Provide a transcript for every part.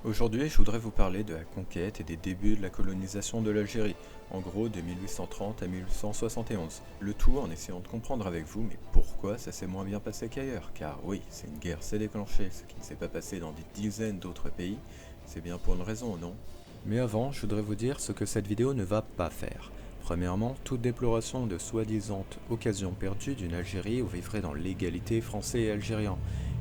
Aujourd'hui, je voudrais vous parler de la conquête et des débuts de la colonisation de l'Algérie, en gros de 1830 à 1871. Le tout en essayant de comprendre avec vous, mais pourquoi ça s'est moins bien passé qu'ailleurs. Car oui, si une guerre s'est déclenchée, ce qui ne s'est pas passé dans des dizaines d'autres pays, c'est bien pour une raison, non? Mais avant, je voudrais vous dire ce que cette vidéo ne va pas faire. Premièrement, toute déploration de soi-disant occasion perdue d'une Algérie où vivrait dans l'égalité français et algérien.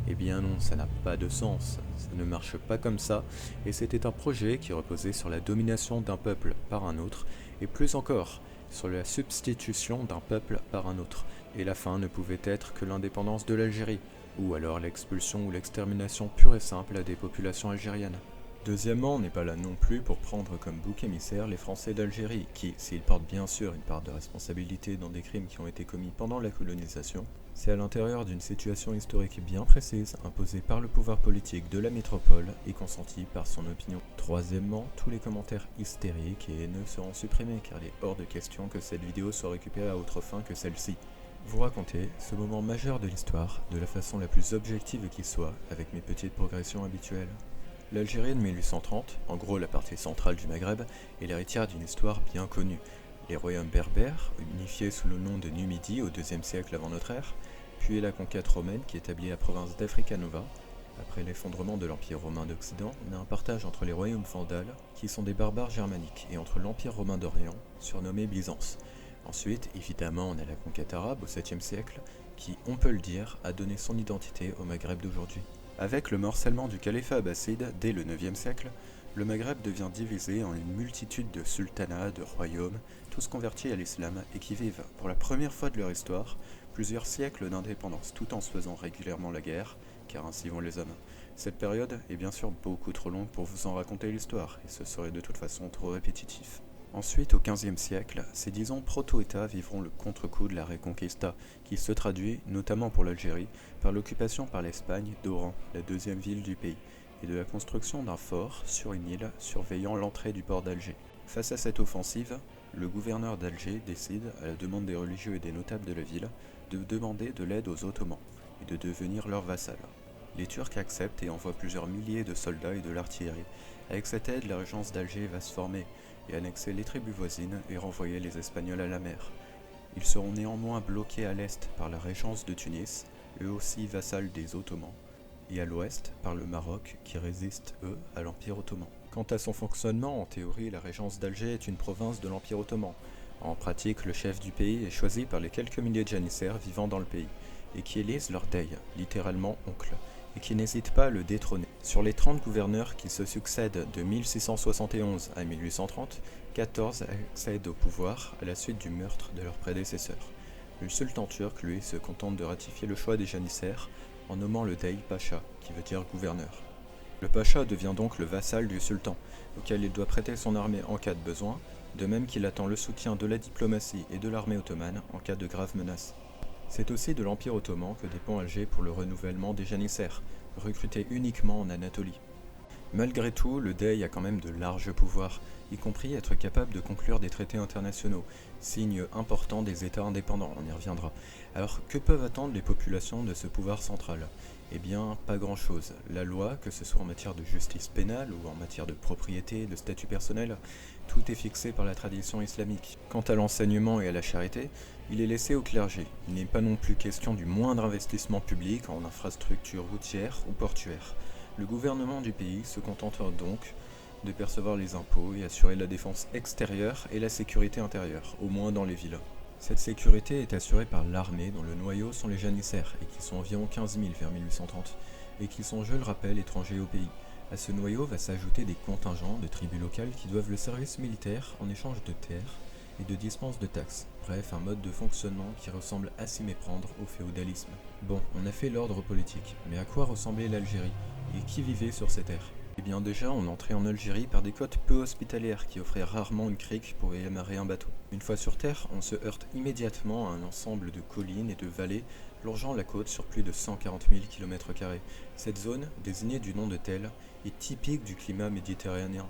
Eh bien non, ça n'a pas de sens, ça ne marche pas comme ça, et c'était un projet qui reposait sur la domination d'un peuple par un autre, et plus encore, sur la substitution d'un peuple par un autre, et la fin ne pouvait être que l'indépendance de l'Algérie, ou alors l'expulsion ou l'extermination pure et simple des populations algériennes. Deuxièmement, on n'est pas là non plus pour prendre comme bouc émissaire les Français d'Algérie, qui, s'ils portent bien sûr une part de responsabilité dans des crimes qui ont été commis pendant la colonisation, c'est à l'intérieur d'une situation historique bien précise, imposée par le pouvoir politique de la métropole et consentie par son opinion. Troisièmement, tous les commentaires hystériques et haineux seront supprimés, car il est hors de question que cette vidéo soit récupérée à autre fin que celle-ci. Vous raconter ce moment majeur de l'histoire de la façon la plus objective qui soit, avec mes petites progressions habituelles. L'Algérie de 1830, en gros la partie centrale du Maghreb, est l'héritière d'une histoire bien connue. Les royaumes berbères, unifiés sous le nom de Numidie au IIe siècle avant notre ère, puis la conquête romaine qui établit la province d'Africa Nova. Après l'effondrement de l'Empire romain d'Occident, on a un partage entre les royaumes vandales, qui sont des barbares germaniques, et entre l'Empire romain d'Orient, surnommé Byzance. Ensuite, évidemment, on a la conquête arabe au 7e siècle, qui, on peut le dire, a donné son identité au Maghreb d'aujourd'hui. Avec le morcellement du califat abbasside dès le 9e siècle, le Maghreb devient divisé en une multitude de sultanats, de royaumes, tous convertis à l'islam et qui vivent, pour la première fois de leur histoire, plusieurs siècles d'indépendance tout en se faisant régulièrement la guerre, car ainsi vont les hommes. Cette période est bien sûr beaucoup trop longue pour vous en raconter l'histoire, et ce serait de toute façon trop répétitif. Ensuite, au XVe siècle, ces disons proto-États vivront le contre-coup de la Reconquista, qui se traduit, notamment pour l'Algérie, par l'occupation par l'Espagne d'Oran, la deuxième ville du pays, et de la construction d'un fort sur une île surveillant l'entrée du port d'Alger. Face à cette offensive, le gouverneur d'Alger décide, à la demande des religieux et des notables de la ville, de demander de l'aide aux Ottomans, et de devenir leur vassal. Les Turcs acceptent et envoient plusieurs milliers de soldats et de l'artillerie. Avec cette aide, la régence d'Alger va se former et annexer les tribus voisines et renvoyer les Espagnols à la mer. Ils seront néanmoins bloqués à l'est par la régence de Tunis, eux aussi vassals des Ottomans, et à l'ouest par le Maroc qui résiste, eux, à l'Empire ottoman. Quant à son fonctionnement, en théorie, la régence d'Alger est une province de l'Empire ottoman. En pratique, le chef du pays est choisi par les quelques milliers de janissaires vivant dans le pays, et qui élisent leur dey, littéralement oncle, et qui n'hésitent pas à le détrôner. Sur les 30 gouverneurs qui se succèdent de 1671 à 1830, 14 accèdent au pouvoir à la suite du meurtre de leurs prédécesseurs. Le sultan turc, lui, se contente de ratifier le choix des janissaires en nommant le dey pacha, qui veut dire gouverneur. Le pacha devient donc le vassal du sultan, auquel il doit prêter son armée en cas de besoin, de même qu'il attend le soutien de la diplomatie et de l'armée ottomane en cas de graves menaces. C'est aussi de l'Empire ottoman que dépend Alger pour le renouvellement des janissaires, recrutés uniquement en Anatolie. Malgré tout, le dey a quand même de larges pouvoirs, y compris être capable de conclure des traités internationaux, signe important des États indépendants, on y reviendra. Alors que peuvent attendre les populations de ce pouvoir central? Eh bien, pas grand-chose. La loi, que ce soit en matière de justice pénale ou en matière de propriété, de statut personnel, tout est fixé par la tradition islamique. Quant à l'enseignement et à la charité, il est laissé au clergé. Il n'est pas non plus question du moindre investissement public en infrastructures routières ou portuaires. Le gouvernement du pays se contentera donc de percevoir les impôts et assurer la défense extérieure et la sécurité intérieure, au moins dans les villes. Cette sécurité est assurée par l'armée dont le noyau sont les janissaires, et qui sont environ 15 000 vers 1830, et qui sont, je le rappelle, étrangers au pays. À ce noyau va s'ajouter des contingents de tribus locales qui doivent le service militaire en échange de terres et de dispenses de taxes. Bref, un mode de fonctionnement qui ressemble à s'y méprendre au féodalisme. Bon, on a fait l'ordre politique, mais à quoi ressemblait l'Algérie? Et qui vivait sur ces terres? Eh bien déjà, on entrait en Algérie par des côtes peu hospitalières qui offraient rarement une crique pour y amarrer un bateau. Une fois sur terre, on se heurte immédiatement à un ensemble de collines et de vallées longeant la côte sur plus de 140 000 km². Cette zone, désignée du nom de telle, est typique du climat méditerranéen.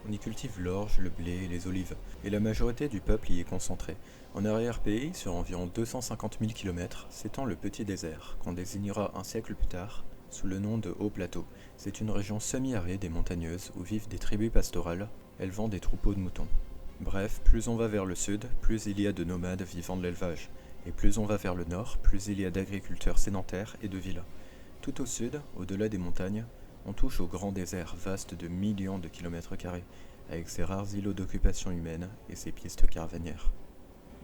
On y cultive l'orge, le blé et les olives, et la majorité du peuple y est concentrée. En arrière-pays, sur environ 250 000 km, s'étend le Petit Désert, qu'on désignera un siècle plus tard sous le nom de Haut Plateau. C'est une région semi-aride et montagneuse où vivent des tribus pastorales, élevant des troupeaux de moutons. Bref, plus on va vers le sud, plus il y a de nomades vivant de l'élevage. Et plus on va vers le nord, plus il y a d'agriculteurs sédentaires et de villas. Tout au sud, au-delà des montagnes, on touche au grand désert vaste de millions de kilomètres carrés, avec ses rares îlots d'occupation humaine et ses pistes caravanières.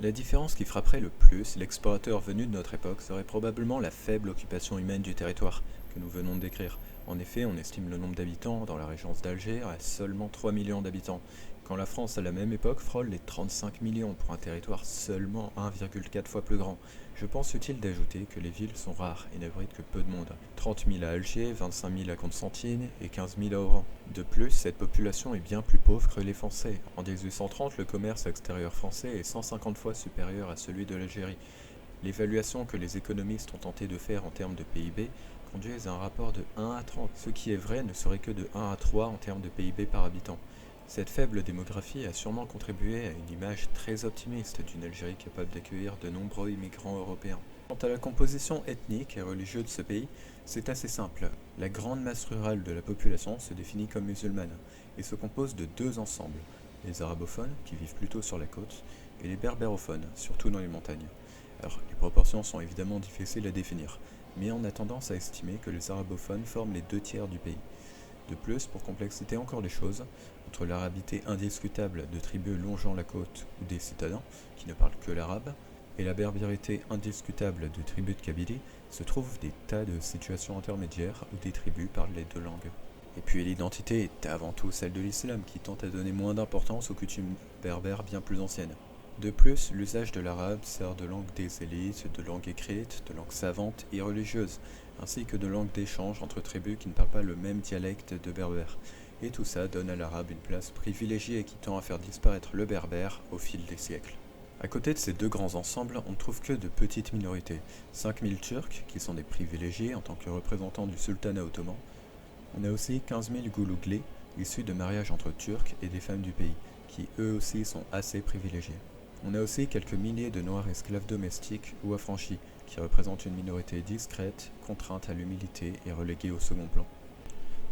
La différence qui frapperait le plus l'explorateur venu de notre époque serait probablement la faible occupation humaine du territoire que nous venons de décrire. En effet, on estime le nombre d'habitants dans la région d'Alger à seulement 3 millions d'habitants, quand la France à la même époque frôle les 35 millions pour un territoire seulement 1,4 fois plus grand. Je pense utile d'ajouter que les villes sont rares et n'abritent que peu de monde. 30 000 à Alger, 25 000 à Constantine et 15 000 à Oran. De plus, cette population est bien plus pauvre que les Français. En 1830, le commerce extérieur français est 150 fois supérieur à celui de l'Algérie. L'évaluation que les économistes ont tenté de faire en termes de PIB conduisent à un rapport de 1 à 30. Ce qui est vrai ne serait que de 1 à 3 en termes de PIB par habitant. Cette faible démographie a sûrement contribué à une image très optimiste d'une Algérie capable d'accueillir de nombreux immigrants européens. Quant à la composition ethnique et religieuse de ce pays, c'est assez simple. La grande masse rurale de la population se définit comme musulmane et se compose de deux ensembles, les arabophones, qui vivent plutôt sur la côte, et les berbérophones, surtout dans les montagnes. Alors, les proportions sont évidemment difficiles à définir, mais on a tendance à estimer que les arabophones forment les 2 tiers du pays. De plus, pour complexiter encore les choses, entre l'arabité indiscutable de tribus longeant la côte ou des citadins, qui ne parlent que l'arabe, et la berbérité indiscutable de tribus de Kabylie, se trouvent des tas de situations intermédiaires où des tribus parlent les 2 langues. Et puis l'identité est avant tout celle de l'islam, qui tente à donner moins d'importance aux coutumes berbères bien plus anciennes. De plus, l'usage de l'arabe sert de langue des élites, de langue écrite, de langue savante et religieuse, ainsi que de langue d'échange entre tribus qui ne parlent pas le même dialecte de berbère. Et tout ça donne à l'arabe une place privilégiée qui tend à faire disparaître le berbère au fil des siècles. À côté de ces deux grands ensembles, on ne trouve que de petites minorités. 5000 Turcs, qui sont des privilégiés en tant que représentants du sultanat ottoman. On a aussi 15 000 Goulouglés, issus de mariages entre Turcs et des femmes du pays, qui eux aussi sont assez privilégiés. On a aussi quelques milliers de noirs esclaves domestiques ou affranchis, qui représentent une minorité discrète, contrainte à l'humilité et reléguée au second plan.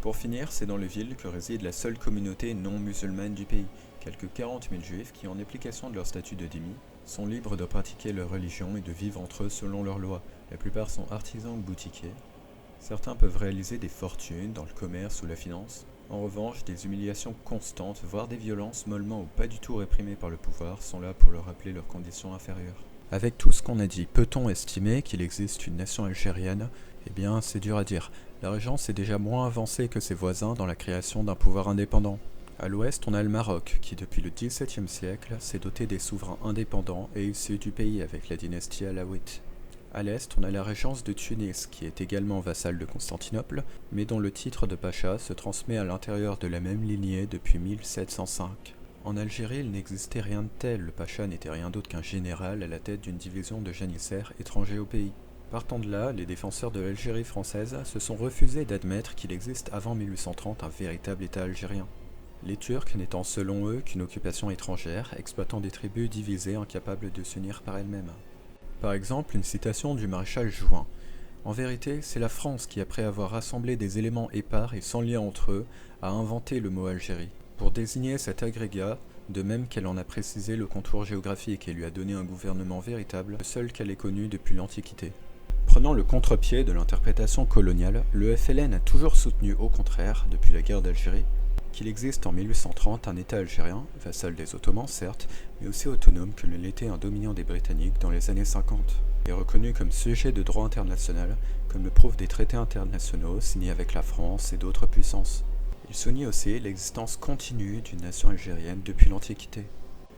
Pour finir, c'est dans les villes que réside la seule communauté non musulmane du pays, quelques 40 000 juifs qui, en application de leur statut de dhimmi, sont libres de pratiquer leur religion et de vivre entre eux selon leurs lois. La plupart sont artisans ou boutiquiers. Certains peuvent réaliser des fortunes dans le commerce ou la finance. En revanche, des humiliations constantes, voire des violences mollement ou pas du tout réprimées par le pouvoir, sont là pour leur rappeler leurs conditions inférieures. Avec tout ce qu'on a dit, peut-on estimer qu'il existe une nation algérienne ? Eh bien, c'est dur à dire. La Régence est déjà moins avancée que ses voisins dans la création d'un pouvoir indépendant. À l'ouest, on a le Maroc, qui depuis le XVIIe siècle s'est doté des souverains indépendants et issus du pays avec la dynastie alawite. À l'est, on a la Régence de Tunis, qui est également vassale de Constantinople, mais dont le titre de pacha se transmet à l'intérieur de la même lignée depuis 1705. En Algérie, il n'existait rien de tel, le pacha n'était rien d'autre qu'un général à la tête d'une division de janissaires étrangers au pays. Partant de là, les défenseurs de l'Algérie française se sont refusés d'admettre qu'il existe avant 1830 un véritable État algérien. Les Turcs n'étant selon eux qu'une occupation étrangère, exploitant des tribus divisées incapables de s'unir par elles-mêmes. Par exemple, une citation du maréchal Juin. « En vérité, c'est la France qui, après avoir rassemblé des éléments épars et sans lien entre eux, a inventé le mot Algérie, pour désigner cet agrégat, de même qu'elle en a précisé le contour géographique et lui a donné un gouvernement véritable, le seul qu'elle ait connu depuis l'Antiquité. » Prenant le contre-pied de l'interprétation coloniale, le FLN a toujours soutenu au contraire, depuis la guerre d'Algérie, qu'il existe en 1830 un État algérien, vassal des Ottomans certes, mais aussi autonome que ne l'était un dominion des Britanniques dans les années 50, et reconnu comme sujet de droit international, comme le prouvent des traités internationaux signés avec la France et d'autres puissances. Il souligne aussi l'existence continue d'une nation algérienne depuis l'Antiquité.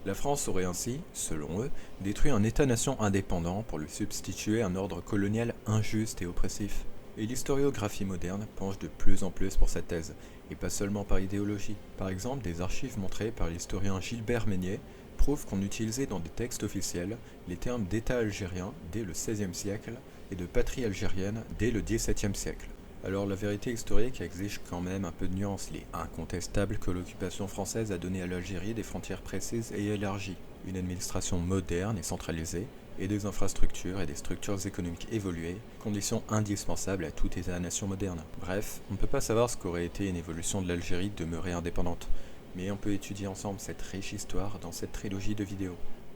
La France aurait ainsi, selon eux, détruit un État-nation indépendant pour lui substituer un ordre colonial injuste et oppressif. Et l'historiographie moderne penche de plus en plus pour cette thèse, et pas seulement par idéologie. Par exemple, des archives montrées par l'historien Gilbert Meignet prouvent qu'on utilisait dans des textes officiels les termes d'État algérien dès le XVIe siècle et de patrie algérienne dès le XVIIe siècle. Alors la vérité historique exige quand même un peu de nuance. Il est incontestable que l'occupation française a donné à l'Algérie des frontières précises et élargies, une administration moderne et centralisée, et des infrastructures et des structures économiques évoluées, conditions indispensables à toute État-nation moderne. Bref, on ne peut pas savoir ce qu'aurait été une évolution de l'Algérie demeurée indépendante, mais on peut étudier ensemble cette riche histoire dans cette trilogie de vidéos.